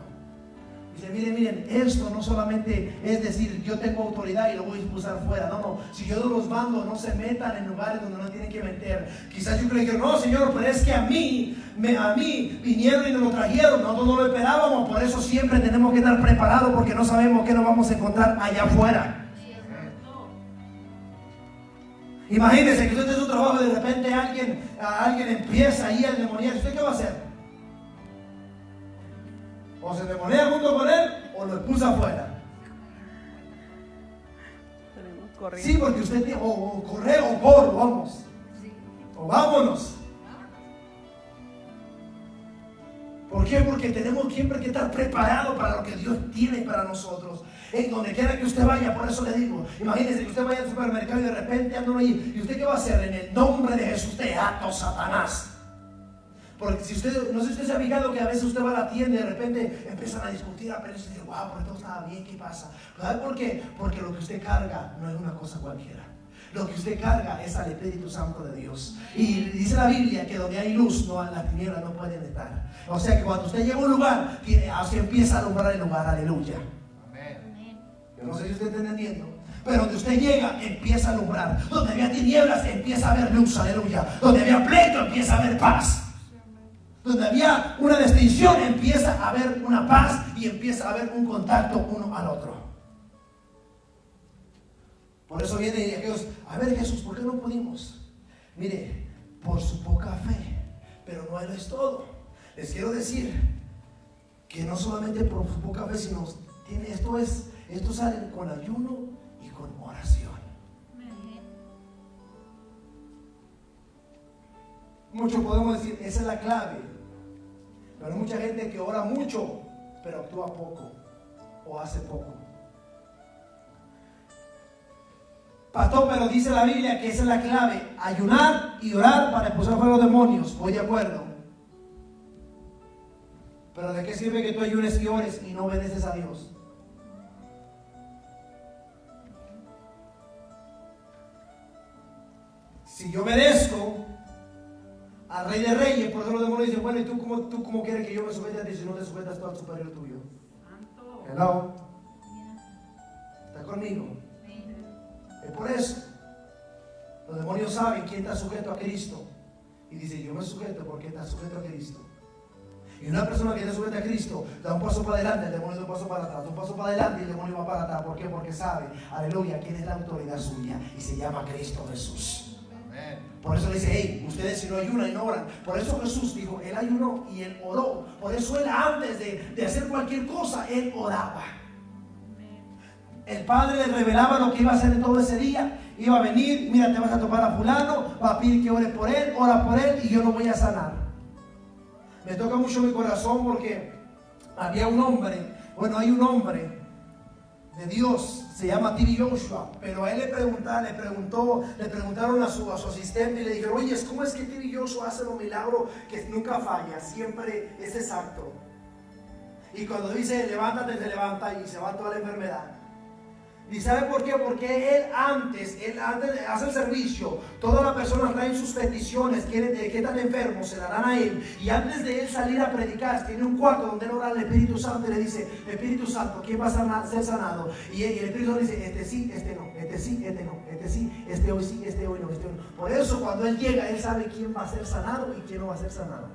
Speaker 1: Dice, miren, esto no solamente es decir, yo tengo autoridad y lo voy a expulsar fuera. No, si yo los mando, no se metan en lugares donde no tienen que meter. Quizás yo creí que no, Señor, pero es que a mí vinieron y nos lo trajeron, nosotros no lo esperábamos, por eso siempre tenemos que estar preparados porque no sabemos qué nos vamos a encontrar allá afuera. Imagínense que usted tiene su trabajo y de repente alguien empieza ahí a endemoniarse. ¿Usted qué va a hacer? O se endemonia junto con él o lo expulsa afuera. Sí, porque usted tiene o correr o corro, vamos. O vámonos. ¿Por qué? Porque tenemos siempre que estar preparados para lo que Dios tiene para nosotros. En donde quiera que usted vaya, por eso le digo, imagínese que usted vaya al supermercado y de repente anda ahí. ¿Y usted qué va a hacer? En el nombre de Jesús te ato, Satanás. Porque si usted, no sé si usted se ha fijado que a veces usted va a la tienda y de repente empiezan a discutir, a pelear y dice, wow, pero todo estaba bien, ¿qué pasa? ¿Sabe por qué? Porque lo que usted carga no es una cosa cualquiera. Lo que usted carga es al Espíritu Santo de Dios. Y dice la Biblia que donde hay luz, las tinieblas no pueden estar. O sea que cuando usted llega a un lugar, así empieza a alumbrar el lugar, aleluya. Yo no sé si usted está entendiendo, pero donde usted llega, empieza a alumbrar. Donde había tinieblas, empieza a haber luz, aleluya. Donde había pleito, empieza a haber paz. Donde había una distinción, empieza a haber una paz y empieza a haber un contacto uno al otro. Por eso viene y aquellos, a ver Jesús, ¿por qué no pudimos? Mire, por su poca fe, pero no es todo. Les quiero decir que no solamente por su poca fe, sino esto sale con ayuno y con oración. Muchos podemos decir, esa es la clave. Pero hay mucha gente que ora mucho, pero actúa poco o hace poco. Pastor, pero dice la Biblia que esa es la clave, ayunar y orar para expulsar fuera los demonios. Voy de acuerdo. Pero ¿de qué sirve que tú ayunes y ores y no obedeces a Dios? Si yo obedezco al Rey de Reyes, por eso los demonios dicen, bueno, ¿y tú cómo quieres que yo me sujete a ti si no te sujetas tú al superior tuyo? Hello. ¿Está conmigo? Es por eso. Los demonios saben quién está sujeto a Cristo. Y dice, yo me sujeto porque está sujeto a Cristo. Y una persona que está sujeta a Cristo da un paso para adelante, el demonio da un paso para atrás, da un paso para adelante y el demonio va para atrás. ¿Por qué? Porque sabe, aleluya, quién es la autoridad suya y se llama Cristo Jesús. Amén. Por eso le dice, hey, ustedes si no ayunan y no oran. Por eso Jesús dijo, él ayunó y él oró. Por eso él antes de hacer cualquier cosa, él oraba. El Padre le revelaba lo que iba a hacer en todo ese día. Iba a venir, mira, te vas a topar a fulano, va a pedir que ore por él, ora por él y yo lo voy a sanar. Me toca mucho mi corazón porque había un hombre, hay un hombre de Dios, se llama T.B. Joshua, pero a él le preguntaron a su asistente y le dijeron, oye, ¿cómo es que T.B. Joshua hace un milagro que nunca falla, siempre es exacto? Y cuando dice levántate, se levanta y se va toda la enfermedad. ¿Y sabe por qué? Porque él antes hace el servicio, todas las personas traen sus peticiones, que están enfermos, se la dan a él. Y antes de él salir a predicar, tiene un cuarto donde él ora al Espíritu Santo y le dice, Espíritu Santo, ¿quién va a ser sanado? Y el Espíritu Santo dice, este sí, este no, este sí, este no, este sí, este hoy sí, este hoy no, este hoy no. Por eso cuando él llega, él sabe quién va a ser sanado y quién no va a ser sanado.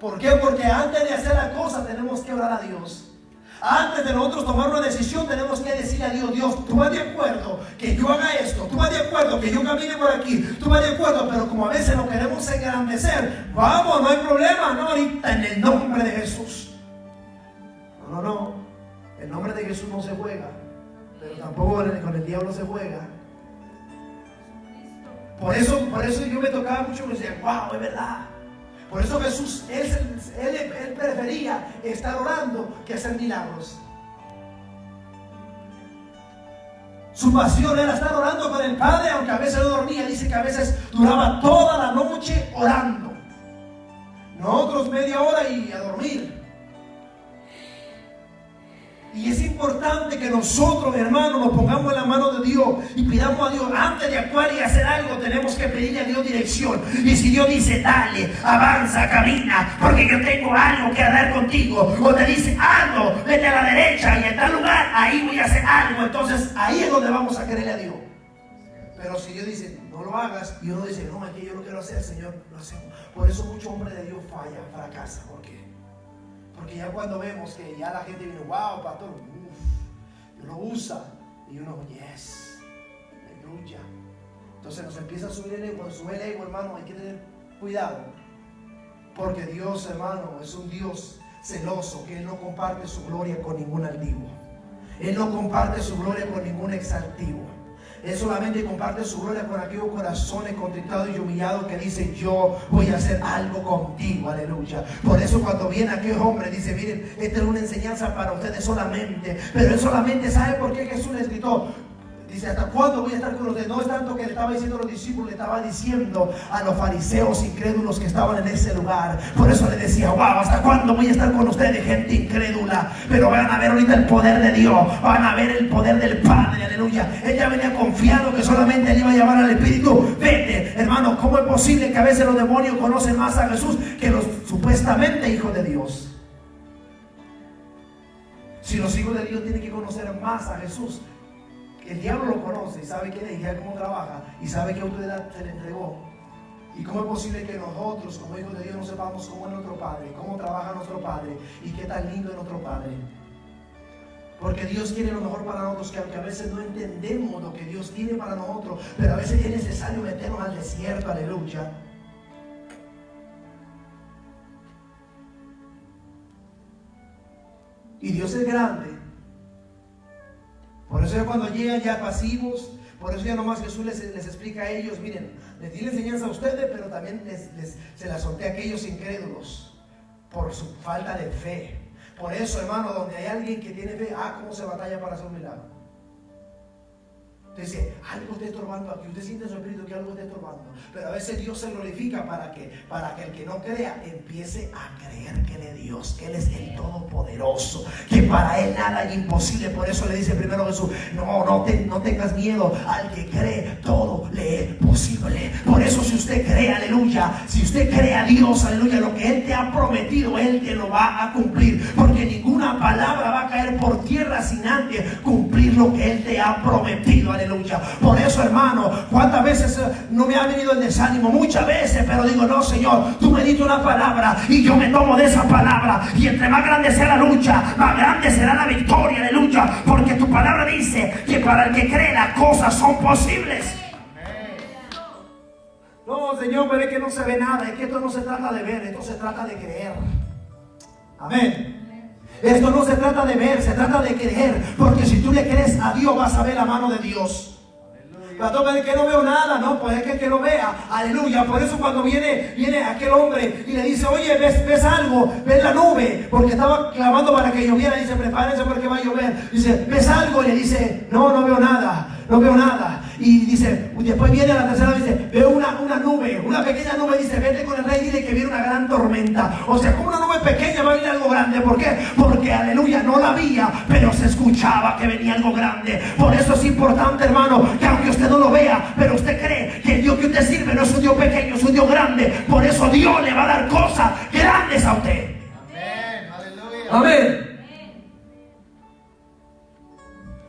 Speaker 1: ¿Por qué? Porque antes de hacer la cosa tenemos que orar a Dios. Antes de nosotros tomar una decisión tenemos que decirle a Dios, Dios, tú vas de acuerdo que yo haga esto, tú vas de acuerdo que yo camine por aquí, tú vas de acuerdo, pero como a veces lo queremos engrandecer, vamos, no hay problema, no, ahorita en el nombre de Jesús. No, el nombre de Jesús no se juega, pero tampoco con el diablo se juega. Por eso yo me tocaba mucho y me decía, wow, es verdad. Por eso Jesús, él prefería estar orando que hacer milagros. Su pasión era estar orando con el Padre, aunque a veces no dormía. Dice que a veces duraba toda la noche orando. Nosotros media hora y a dormir. Y es importante que nosotros, hermanos, nos pongamos en la mano de Dios y pidamos a Dios. Antes de actuar y hacer algo, tenemos que pedirle a Dios dirección. Y si Dios dice, dale, avanza, camina, porque yo tengo algo que hablar contigo, o te dice algo, vete a la derecha y en tal lugar, ahí voy a hacer algo, entonces ahí es donde vamos a quererle a Dios. Pero si Dios dice, no lo hagas, y uno dice, no, es que yo lo quiero hacer, Señor, lo hacemos. Por eso muchos hombres de Dios fallan, fracasan. ¿Por qué? Porque ya cuando vemos que ya la gente viene, wow, pastor, lo usa, y uno, yes, aleluya. Entonces nos empieza a subir el ego. Cuando sube el ego, hermano, hay que tener cuidado. Porque Dios, hermano, es un Dios celoso, que Él no comparte su gloria con ningún altivo. Él no comparte su gloria con ningún exaltivo. Él solamente comparte su gloria con aquellos corazones contristados y humillados que dicen, yo voy a hacer algo contigo, aleluya. Por eso cuando viene aquel hombre dice, miren, esta es una enseñanza para ustedes solamente. Pero él solamente sabe por qué Jesús le gritó. Dice, ¿hasta cuándo voy a estar con ustedes? No es tanto que le estaba diciendo a los discípulos, le estaba diciendo a los fariseos incrédulos que estaban en ese lugar. Por eso le decía, wow, ¿hasta cuándo voy a estar con ustedes, gente incrédula? Pero van a ver ahorita el poder de Dios, van a ver el poder del Padre, aleluya. Ella venía confiado que solamente él iba a llamar al Espíritu, vete. Hermano, ¿cómo es posible que a veces los demonios conocen más a Jesús que los supuestamente hijos de Dios? Si los hijos de Dios tienen que conocer más a Jesús, el diablo lo conoce y sabe quién es y sabe cómo trabaja y sabe qué autoridad se le entregó. ¿Y cómo es posible que nosotros, como hijos de Dios, no sepamos cómo es nuestro Padre, cómo trabaja nuestro Padre y qué tan lindo es nuestro Padre? Porque Dios quiere lo mejor para nosotros, que aunque a veces no entendemos lo que Dios tiene para nosotros, pero a veces es necesario meternos al desierto, aleluya. Y Dios es grande. Por eso ya cuando llegan ya pasivos, por eso ya nomás Jesús les explica a ellos, miren, les di la enseñanza a ustedes, pero también se la solté a aquellos incrédulos por su falta de fe. Por eso, hermano, donde hay alguien que tiene fe, cómo se batalla para hacer un milagro. Usted dice, algo está estorbando aquí. Usted siente en su espíritu que algo está estorbando. Pero a veces Dios se glorifica para que el que no crea empiece a creer que Él es Dios, que Él es el Todopoderoso, que para Él nada es imposible. Por eso le dice primero Jesús, no tengas miedo. Al que cree, todo le es posible. Por eso si usted cree, aleluya, si usted cree a Dios, aleluya, lo que Él te ha prometido, Él te lo va a cumplir. Porque ninguna palabra va a caer por tierra sin antes cumplir lo que Él te ha prometido, aleluya. Por eso, hermano, cuántas veces no me ha venido el desánimo, muchas veces, pero digo, no, Señor, tú me diste una palabra y yo me tomo de esa palabra, y entre más grande sea la lucha, más grande será la victoria, aleluya, porque tu palabra dice que para el que cree las cosas son posibles. No, Señor, pero es que no se ve nada, es que esto no se trata de ver, esto se trata de creer. Amén. Esto no se trata de ver, se trata de creer. Porque si tú le crees a Dios, vas a ver la mano de Dios. Pastor, pero es que no veo nada. No, pues es que el que no vea, aleluya. Por eso cuando viene aquel hombre y le dice, oye, ¿ves algo? ¿Ves la nube? Porque estaba clamando para que lloviera. Dice, prepárense porque va a llover. Dice, ¿ves algo? Y le dice, no veo nada. No veo nada. Y dice, después viene la tercera vez, dice, veo una nube, una pequeña nube. Dice, vete con el rey y dile que viene una gran tormenta. O sea, como una nube pequeña va a venir algo grande. ¿Por qué? Porque, aleluya, no la había, pero se escuchaba que venía algo grande. Por eso es importante, hermano, que aunque usted no lo vea, pero usted cree que el Dios que usted sirve no es un Dios pequeño, es un Dios grande. Por eso Dios le va a dar cosas grandes a usted.
Speaker 2: Amén, aleluya.
Speaker 1: Amén.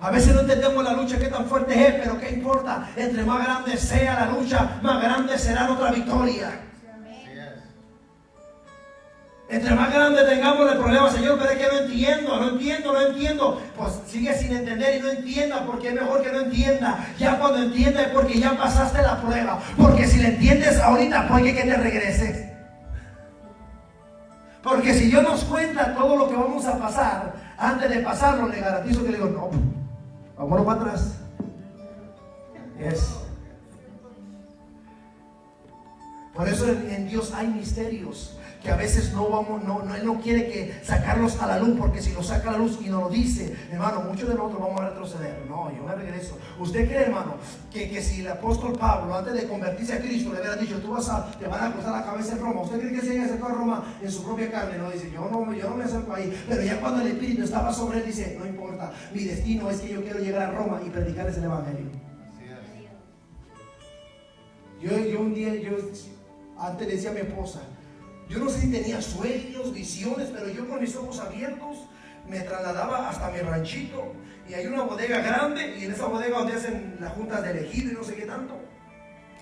Speaker 1: A veces no entendemos la lucha, qué tan fuerte es, pero qué importa. Entre más grande sea la lucha, más grande será nuestra victoria. Entre más grande tengamos el problema, Señor, pero es que no entiendo. Pues sigue sin entender y no entienda, porque es mejor que no entienda. Ya cuando entiendas es porque ya pasaste la prueba. Porque si le entiendes ahorita, puede que te regreses. Porque si Dios nos cuenta todo lo que vamos a pasar, antes de pasarlo, le garantizo que le digo, no, vámonos para atrás.
Speaker 3: Por eso en Dios hay misterios que a veces Él no quiere que sacarlos a la luz, porque si los saca a la luz y nos lo dice, hermano, muchos de nosotros vamos a retroceder. No, yo me regreso. ¿Usted cree, hermano, que si el apóstol Pablo, antes de convertirse a Cristo, le hubiera dicho, te van a cruzar la cabeza en Roma? ¿Usted cree que se haya acercado a Roma en su propia carne? No, dice, yo no me acerco ahí. Pero ya cuando el Espíritu estaba sobre él, dice, no importa, mi destino es que yo quiero llegar a Roma y predicarles el Evangelio. Yo un día, antes le decía a mi esposa, yo no sé si tenía sueños, visiones, pero yo con mis ojos abiertos me trasladaba hasta mi ranchito, y hay una bodega grande, y en esa bodega donde hacen las juntas de elegido y no sé qué tanto.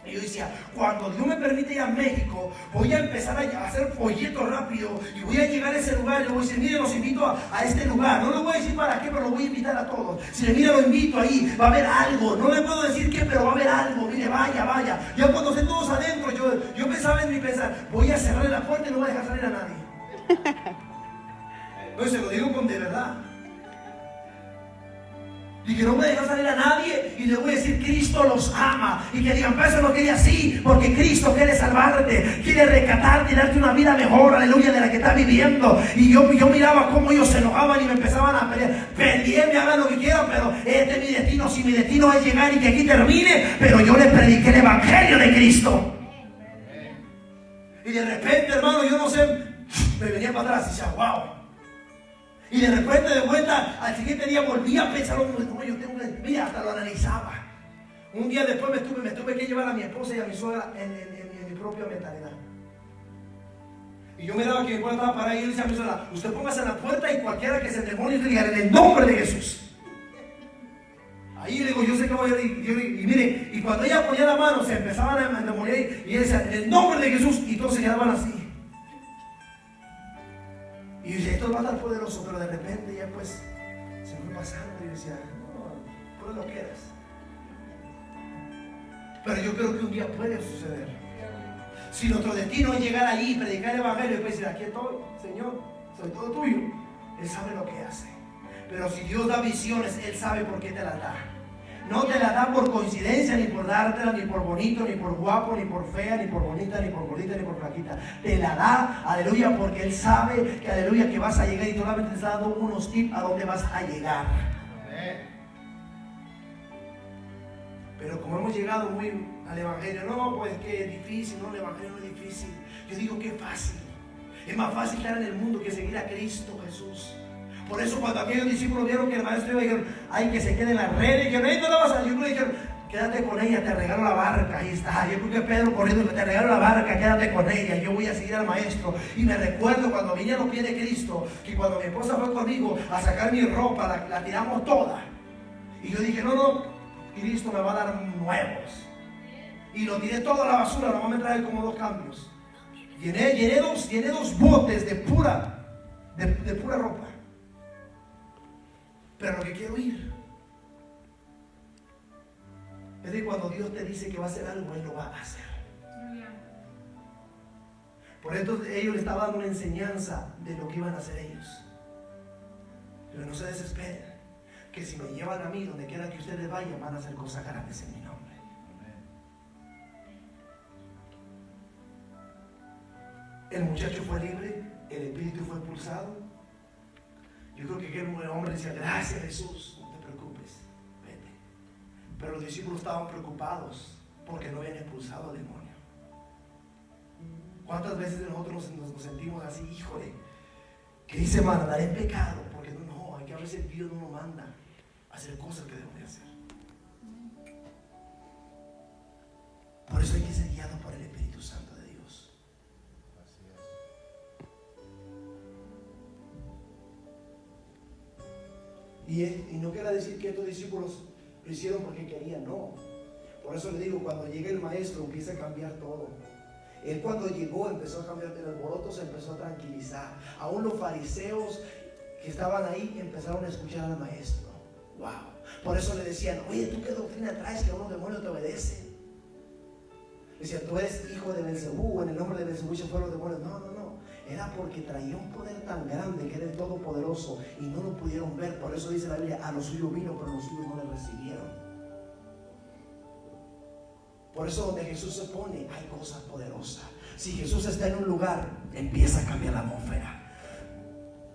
Speaker 3: Y yo decía, cuando Dios me permite ir a México, voy a empezar a hacer folletos rápido, y voy a llegar a ese lugar, y le voy a decir, mire, los invito a este lugar. No le voy a decir para qué, pero lo voy a invitar a todos. Si le mira, lo invito ahí, va a haber algo. No le puedo decir qué, pero va a haber algo. Mire, vaya. Ya cuando estén todos adentro, yo pensaba en mi pensar, voy a cerrar la puerta y no voy a dejar salir a nadie. No, se lo digo con de verdad. Y que no me dejan salir a nadie, y le voy a decir, Cristo los ama. Y que digan, pero eso no quería así, porque Cristo quiere salvarte, quiere rescatarte y darte una vida mejor, aleluya, de la que estás viviendo. Y yo miraba cómo ellos se enojaban y me empezaban a pelear. Peleé, hagan lo que quieran, pero este es mi destino. Si mi destino es llegar y que aquí termine, pero yo les prediqué el Evangelio de Cristo. Y de repente, hermano, yo no sé, me venía para atrás y decía, wow. Y de repente, de vuelta, al siguiente día volví a pensar, no, yo tengo que, mira, hasta lo analizaba. Un día después me tuve que llevar a mi esposa y a mi suegra en mi propia mentalidad. Y yo miraba que mi esposa estaba para ahí, y yo decía a mi suegra, usted póngase en la puerta y cualquiera que se endemonie, diga en el nombre de Jesús. Ahí le digo, yo sé que voy a ir, y mire, y cuando ella ponía la mano, se empezaban a endemoniar, y ella decía, en el nombre de Jesús, y todos se quedaban así. Y yo decía, esto va a estar poderoso, pero de repente ya pues se fue pasando, y yo decía, no, pues lo quieras. Pero yo creo que un día puede suceder. Si nuestro destino es llegar allí y predicar el Evangelio, y después decir, aquí estoy, Señor, soy todo tuyo. Él sabe lo que hace. Pero si Dios da visiones, Él sabe por qué te las da. No te la da por coincidencia, ni por dártela, ni por bonito, ni por guapo, ni por fea, ni por bonita, ni por gordita, ni por flaquita. Te la da, aleluya, porque Él sabe que, aleluya, que vas a llegar, y solamente te está dando unos tips a dónde vas a llegar. Pero como hemos llegado muy al Evangelio, no, pues que es difícil, no, el Evangelio no es difícil. Yo digo que es fácil. Es más fácil estar en el mundo que seguir a Cristo Jesús. Por eso cuando aquellos discípulos vieron que el maestro iba, dijeron, ay, que se quede en la red, y dijeron, no la vas a, yo creo que dijeron, quédate con ella, te regalo la barca. Ahí está, yo creo que Pedro corriendo, te regalo la barca, quédate con ella, yo voy a seguir al maestro. Y me recuerdo cuando vine a los pies de Cristo, que cuando mi esposa fue conmigo a sacar mi ropa, la tiramos toda. Y yo dije, no, Cristo me va a dar nuevos. Y lo tiré todo a la basura, nomás me traje como 2 cambios. Llené dos botes de pura ropa. Pero lo que quiero ir es de cuando Dios te dice que va a hacer algo, Él lo va a hacer. Por eso ellos le estaban dando una enseñanza de lo que iban a hacer ellos. Pero no se desesperen, que si me llevan a mí, donde quiera que ustedes vayan, van a hacer cosas grandes en mi nombre. El muchacho fue libre, el espíritu fue expulsado. Yo creo que aquel hombre decía, gracias Jesús, no te preocupes, vete. Pero los discípulos estaban preocupados porque no habían expulsado al demonio. ¿Cuántas veces nosotros nos sentimos así, híjole, que dice, hermano, andaré en pecado? Porque no, hay que a veces Dios no nos manda a hacer cosas que debemos de hacer. Por eso hay que ser guiado por el Espíritu Santo de Dios. Y no quiere decir que estos discípulos lo hicieron porque querían, no. Por eso le digo, cuando llega el maestro empieza a cambiar todo. Él cuando llegó empezó a cambiar, el alboroto se empezó a tranquilizar. Aún los fariseos que estaban ahí empezaron a escuchar al maestro. Wow. Por eso le decían, oye, ¿tú qué doctrina traes que unos demonios te obedecen? Decían, tú eres hijo de Belzebú, en el nombre de Belzebú se fueron los demonios. No. Era porque traía un poder tan grande que era el Todopoderoso y no lo pudieron ver. Por eso dice la Biblia, a los suyos vino, pero los suyos no le recibieron. Por eso donde Jesús se pone hay cosas poderosas. Si Jesús está en un lugar, empieza a cambiar la atmósfera.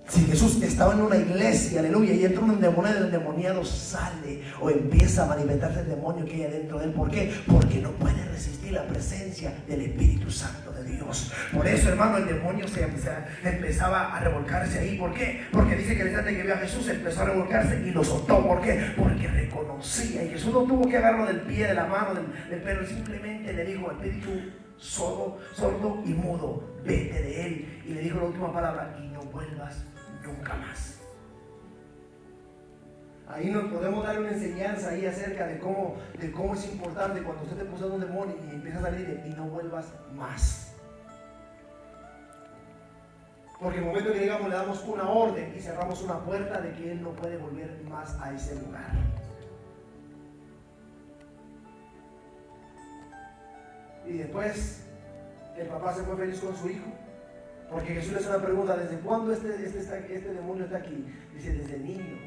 Speaker 3: Si Jesús estaba en una iglesia, aleluya, y entra un endemoniado, el endemoniado sale o empieza a manifestarse el demonio que hay adentro de él. ¿Por qué? Porque no puede resistir la presencia del Espíritu Santo de Dios. Por eso, hermano, el demonio empezaba a revolcarse ahí. ¿Por qué? Porque dice que el instante que vio a Jesús empezó a revolcarse y lo soltó. ¿Por qué? Porque reconocía. Y Jesús no tuvo que agarrarlo del pie, de la mano, del pelo. Simplemente le dijo: espíritu sordo y mudo, vete de él. Y le dijo la última palabra: y no vuelvas nunca más. Ahí nos podemos dar una enseñanza ahí acerca de cómo es importante cuando usted te puso un demonio y empieza a salir y no vuelvas más. Porque en el momento que llegamos le damos una orden y cerramos una puerta de que él no puede volver más a ese lugar. Y después el papá se fue feliz con su hijo. Porque Jesús le hace una pregunta: ¿desde cuándo este demonio está aquí? Dice: desde niño,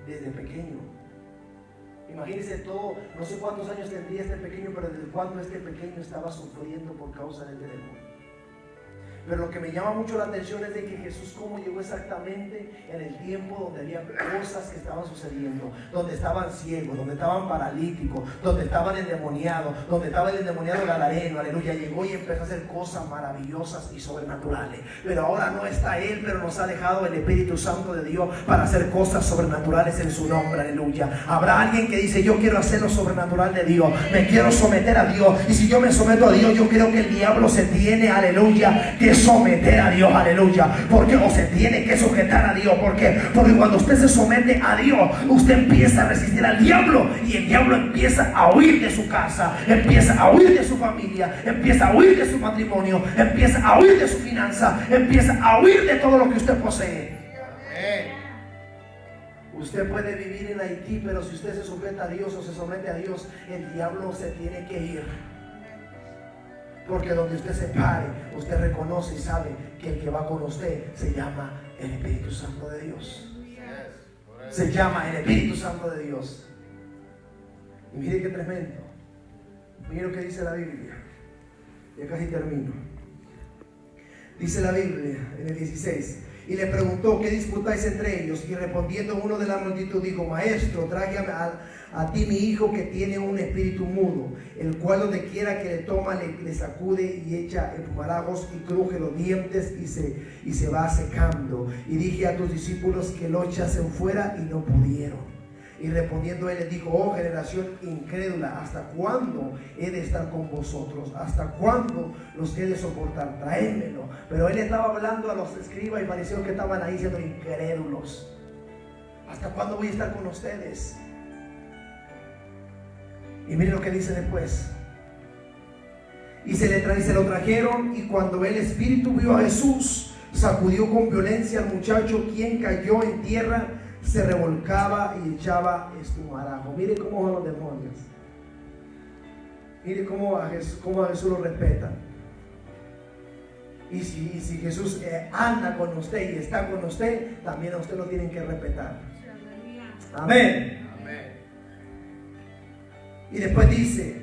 Speaker 3: desde pequeño. Imagínense todo, no sé cuántos años tendría este pequeño, pero desde cuándo este pequeño estaba sufriendo por causa del demonio. Pero lo que me llama mucho la atención es de que Jesús cómo llegó exactamente en el tiempo donde había cosas que estaban sucediendo, donde estaban ciegos, donde estaban paralíticos, donde estaban endemoniados, donde estaba el endemoniado gadareno, aleluya. Llegó y empezó a hacer cosas maravillosas y sobrenaturales. Pero ahora no está él, pero nos ha dejado el Espíritu Santo de Dios para hacer cosas sobrenaturales en su nombre, aleluya. Habrá alguien que dice: yo quiero hacer lo sobrenatural de Dios, me quiero someter a Dios, y si yo me someto a Dios, yo creo que el diablo se tiene, aleluya, que someter a Dios, aleluya. Porque o se tiene que sujetar a Dios. ¿Por qué? Porque cuando usted se somete a Dios, usted empieza a resistir al diablo, y el diablo empieza a huir de su casa, empieza a huir de su familia, empieza a huir de su matrimonio, empieza a huir de su finanza, empieza a huir de todo lo que usted posee. Usted puede vivir en Haití, pero si usted se sujeta a Dios o se somete a Dios, el diablo se tiene que ir. Porque donde usted se pare, usted reconoce y sabe que el que va con usted se llama el Espíritu Santo de Dios. Se llama el Espíritu Santo de Dios. Y mire qué tremendo. Mire lo que dice la Biblia. Ya casi termino. Dice la Biblia en el 16: y le preguntó: ¿qué disputáis entre ellos? Y respondiendo uno de la multitud dijo: maestro, traje a ti mi hijo que tiene un espíritu mudo, el cual donde quiera que le toma le sacude y echa espumarajos y cruje los dientes y se va secando. Y dije a tus discípulos que lo echasen fuera y no pudieron. Y respondiendo él les dijo: oh generación incrédula, ¿hasta cuándo he de estar con vosotros? ¿Hasta cuándo los he de soportar? Traédmelo. Pero él estaba hablando a los escribas y fariseos que estaban ahí siendo incrédulos. ¿Hasta cuándo voy a estar con ustedes? Y mire lo que dice después. Y se lo trajeron, y cuando el espíritu vio a Jesús, sacudió con violencia al muchacho, quien cayó en tierra, se revolcaba y echaba espumarajo. Mire cómo van los demonios. Mire cómo a Jesús lo respeta. Y si Jesús anda con usted y está con usted, también a usted lo tienen que respetar. Amén. Y después dice: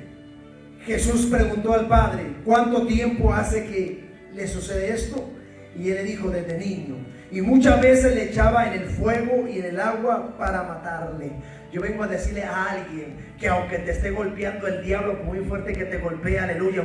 Speaker 3: Jesús preguntó al Padre: ¿cuánto tiempo hace que le sucede esto? Y él le dijo: desde niño. Y muchas veces le echaba en el fuego y en el agua para matarle. Yo vengo a decirle a alguien que aunque te esté golpeando el diablo muy fuerte que te golpea, aleluya,